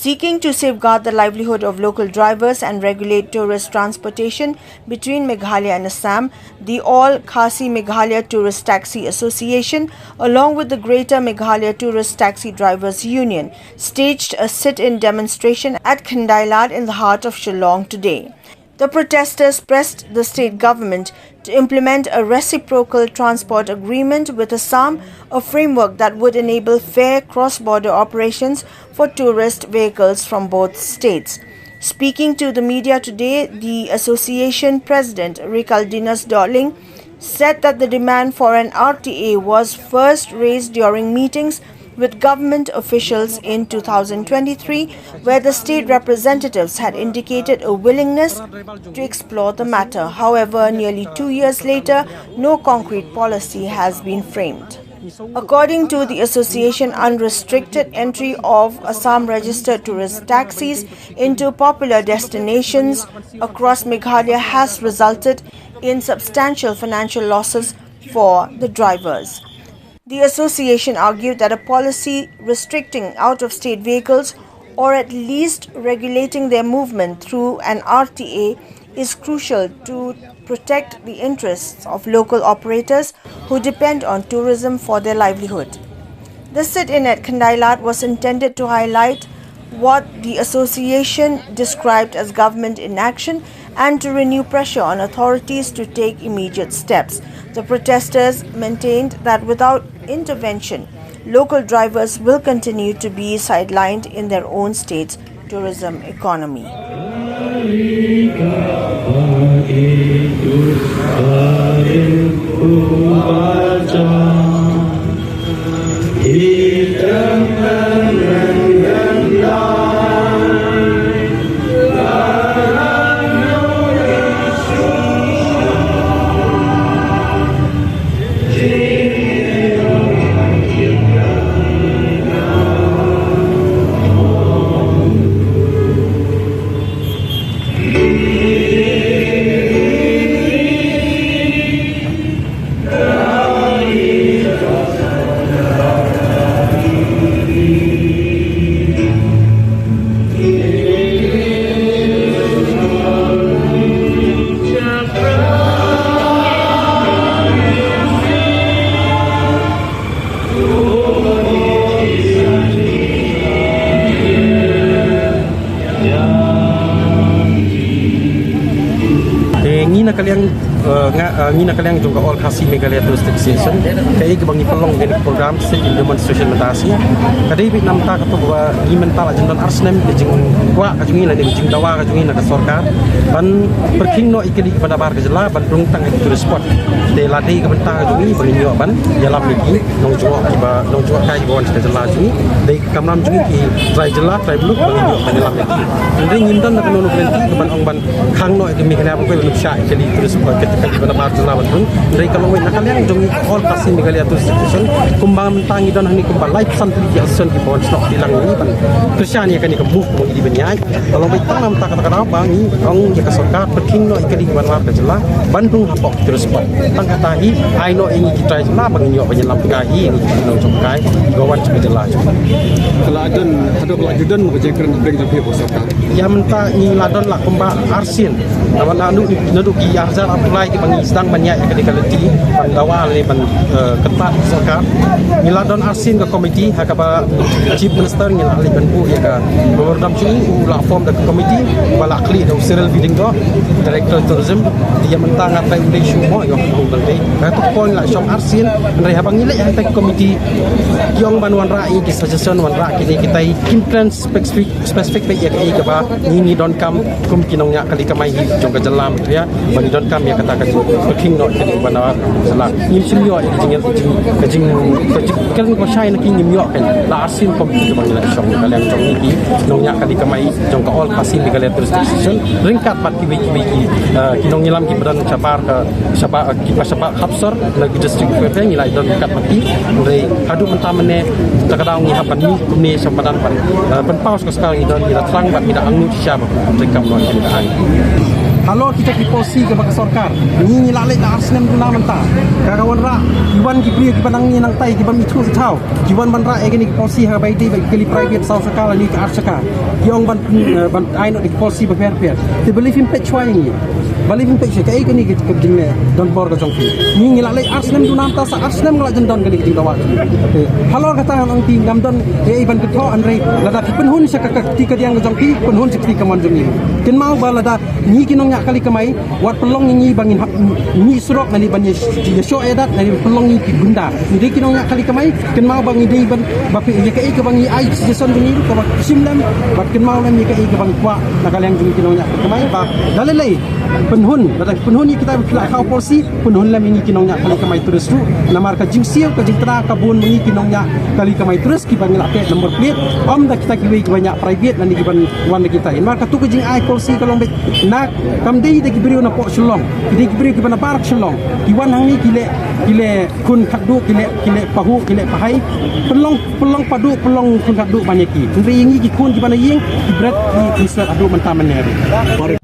seeking to safeguard the livelihood of local drivers and regulate tourist transportation between Meghalaya and Assam, the All Khasi Meghalaya Tourist Taxi Association, along with the Greater Meghalaya Tourist Taxi Drivers Union, staged a sit-in demonstration at Khyndailad in the heart of Shillong today. The protesters pressed the state government to implement a reciprocal transport agreement with Assam, a framework that would enable fair cross-border operations for tourist vehicles from both states. Speaking to the media today, the association president, Khyndailad, said that the demand for an RTA was first raised during meetings with government officials in 2023, where the state representatives had indicated a willingness to explore the matter. However, nearly 2 years later, no concrete policy has been framed. According to the association, unrestricted entry of Assam registered tourist taxis into popular destinations across Meghalaya has resulted in substantial financial losses for the drivers. The association argued that a policy restricting out-of-state vehicles or at least regulating their movement through an RTA is crucial to protect the interests of local operators who depend on tourism for their livelihood. The sit-in at Khyndailad was intended to highlight what the association described as government inaction and to renew pressure on authorities to take immediate steps. The protesters maintained that without intervention, local drivers will continue to be sidelined in their own state's tourism economy. ngina kaliang juga all Khasi Meghalaya Tourist Association kay gibangi pelong gani program sit in demonstration matasi kadai bit namta kato bahwa gimen tala jendon arsnem jing kwa kajungi la jing dawa kajungi na sarkar ban perking no ikili pada bar kejela ban rung tang itu spot de ladai ke bentang kajungi berinyo ban yalam lagi nong jua kai bon kejela jungi dei kamram jungi ki try jela try bluk berinyo ban yalam lagi ndeng ngindon na kono berhenti ke ban ong ban khang no ikimi kana apa ko sya ikili terus ketika pada bar kejela ban dari kalau nak kalian jungi all Khasi Meghalaya Tourist Association kumbang mentangi dan hani kumbang live santri ki action ki bon stop bilang ni ban Kristian ya kan ni kemuk mong di benyai kalau kita nam tak kata bangi ong ya kasarkar perking no ikili ban bar kejela Bandung hapok terus spot tang katahi ai no ingi kita jela banginyo penyelam kahi ini nong cokai gawan kejela Ladon hadap lajudan mengejekan bring tapi posaka ya menta ni ladon la kumba arsin lawan anu naduki arzal apply ki bangi sedang banyak ketika leti pandawa le ban ketat sarkar ni ladon arsin ke komiti hakaba chief minister ni ahli ban bu ya ka bordam chui la form the committee bala kli do serial bidding do director tourism dia mentang atai undai shumo yo hong dei ka to point la shop arsin ndai habang ni le atai committee yong ban wan rai ki suggestion wan rai kini kita implement specific pe ya ke ba ni don kam kum kinong nya kali kamai hi jong ka jalam ya bani don kam ya kata ka king no kini banawa sala nim sim yo ya jing kan ko shai na king nim yo kan la arsin committee bang la shop kalian jong ni nong nya kali kamai jong ka all Khasi Meghalaya Tourist Association ringkat pat ki kinong ngilam ki badan cabar ke sabak hapsar lagi district fair ni lai don kat mati dari hadu mentamane takadang ni hapan ni kumni sampadan pan paus ke sekarang ni don ila terang bat tidak angu siapa rekam no ni ai Halo kita ki polisi ke baka sarkar. Ni lalek da arsnem guna manta. Kagawan ra kiwan ki bri ki banangi nang tai ki bam itu itau. Kiwan ban ra e ki polisi ha bai di bai kali private sau sakala ni ka arsaka. Ki ong ban ai no di polisi ba per. They believe in pechwa ni. Believe in pechwa ka e ni ki jingle don bor ka jongki. Ni lalek arsnem guna manta sa arsnem ngala jendon ka ni ki dawa. Halo kata ang ti namdon e ban ka tho anre lada ki penhun sa ka ti ka diang jongki penhun sa ti ka man jongni. Ken mau balada ni kinong nya kali kamai wat pelong ni bangin ni surok nani ban ye show edat nani pelong ni bunda ni kinong nya kali kamai ken mau bang ni ban bapi ye kai ke bang ai season ni ko ba simlam ba ken mau lam ye kai ke bang kwa na kaliang jung kinong nya kamai ba dalalai penhun lada penhun ni kita kila kau polisi penhun lam ni kinong nya kali kamai terus tu na marka jingsiu ke jingtra kabun ni kinong nya kali kamai terus ki bang la plate number plate om da kita kiwi banyak private nani ki ban wan kita in marka tu ke jing ai polisi kalong bet nak kamdei de kibrio na po Shillong de kibrio ki bana parak Shillong iwan hang ni kile kun khadu kile pahu kile pahai pelong padu pelong kun khadu banyaki ngri ngi ki kun ki bana ying ki bret ki islat adu mentaman ne